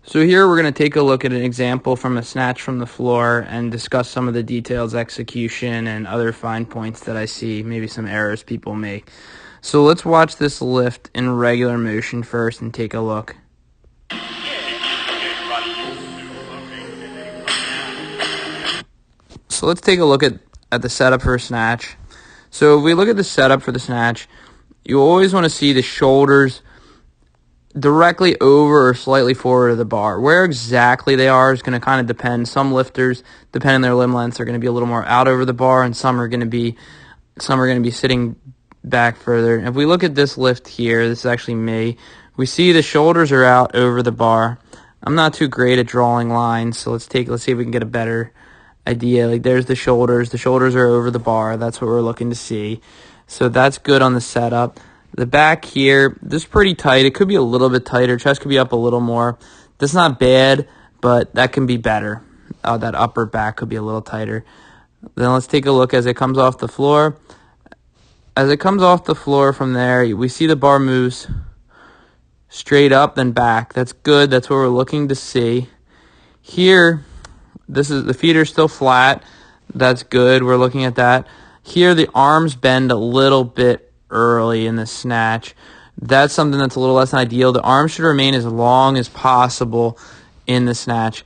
So here we're going to take a look at an example from a snatch from the floor and discuss some of the details, execution, and other fine points that I see, maybe some errors people make. So let's watch this lift in regular motion first and take a look. So let's take a look at the setup for a snatch. So if we look at the setup for the snatch, you always want to see the shoulders directly over or slightly forward of the bar. Where exactly they are is going to kind of depend. Some lifters, depending on their limb lengths, are going to be a little more out over the bar, and some are going to be sitting back further. And if we look at this lift here, this is actually me. We see the shoulders are out over the bar. I'm not too great at drawing lines, so let's see if we can get a better idea. Like there's the shoulders. The shoulders are over the bar. That's what we're looking to see. So that's good on the setup. The back here, this is pretty tight. It could be a little bit tighter. Chest could be up a little more. That's not bad, but that can be better. That upper back could be a little tighter. Then let's take a look as it comes off the floor. As it comes off the floor from there, we see the bar moves straight up then back. That's good. That's what we're looking to see. Here, the feet are still flat. That's good. We're looking at that. Here, the arms bend a little bit early in the snatch. That's something that's a little less than ideal. The arms should remain as long as possible in the snatch.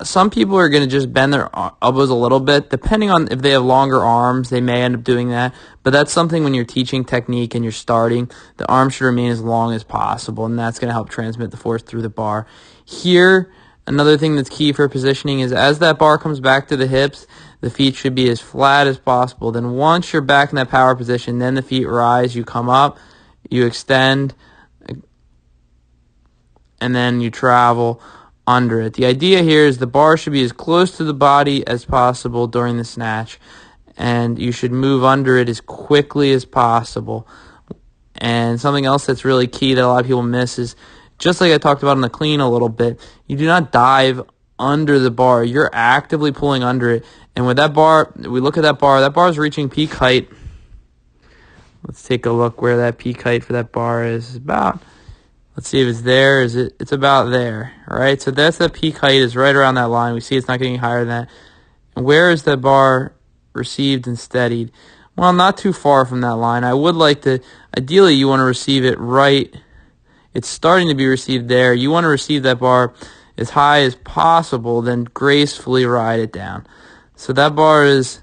Some people are going to just bend their elbows a little bit. Depending on if they have longer arms, they may end up doing that. But that's something when you're teaching technique and you're starting, the arms should remain as long as possible, and that's going to help transmit the force through the bar. Here, another thing that's key for positioning is as that bar comes back to the hips, the feet should be as flat as possible. Then once you're back in that power position, then the feet rise, you come up, you extend, and then you travel under it. The idea here is the bar should be as close to the body as possible during the snatch, and you should move under it as quickly as possible. And something else that's really key that a lot of people miss is, just like I talked about in the clean a little bit, you do not dive under the bar. You're actively pulling under it. And with that bar, we look at that bar is reaching peak height. Let's take a look where that peak height for that bar is. About, let's see if it's there. It's about there, all right? So that's the peak height is right around that line. We see it's not getting higher than that. And where is the bar received and steadied? Well, not too far from that line. I would like to, ideally you want to receive it right. It's starting to be received there. You want to receive that bar as high as possible, then gracefully ride it down. So that bar is,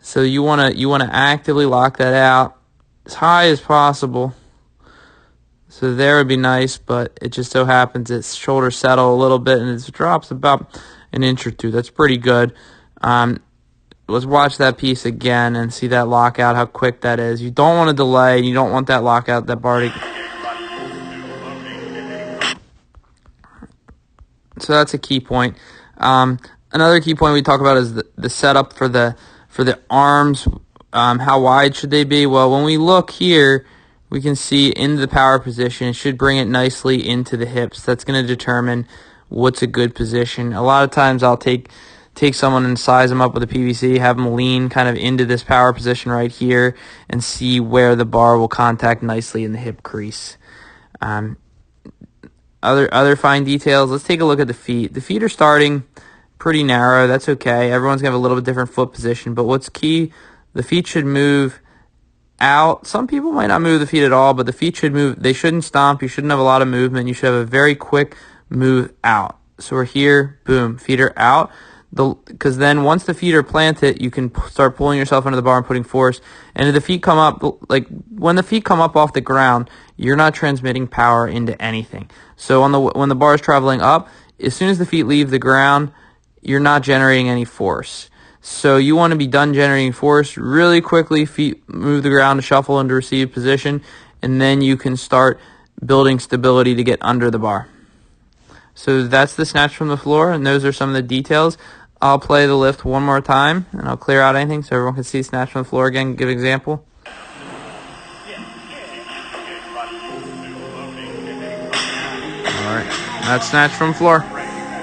so you want to actively lock that out as high as possible. So there would be nice, but it just so happens its shoulders settle a little bit and it drops about an inch or two. That's pretty good. Let's watch that piece again and see that lockout, how quick that is. You don't want to delay. You don't want that lockout, that bar to... So that's a key point. Another key point we talk about is the setup for the arms. How wide should they be? Well, when we look here, we can see into the power position. It should bring it nicely into the hips. That's going to determine what's a good position. A lot of times I'll take someone and size them up with a PVC, have them lean kind of into this power position right here, and see where the bar will contact nicely in the hip crease. Other fine details, let's take a look at the feet. The feet are starting pretty narrow. That's okay. Everyone's going to have a little bit different foot position. But what's key, the feet should move out. Some people might not move the feet at all, but the feet should move. They shouldn't stomp. You shouldn't have a lot of movement. You should have a very quick move out. So we're here, boom, feet are out. Because then once the feet are planted, you can start pulling yourself under the bar and putting force. And if the feet come up, like when the feet come up off the ground, you're not transmitting power into anything. So when the bar is traveling up, as soon as the feet leave the ground, you're not generating any force. So you want to be done generating force really quickly. Feet move the ground to shuffle into receive position, and then you can start building stability to get under the bar. So that's the snatch from the floor, and those are some of the details. I'll play the lift one more time, and I'll clear out anything so everyone can see snatch from the floor again, give an example. All right, that's snatch from the floor.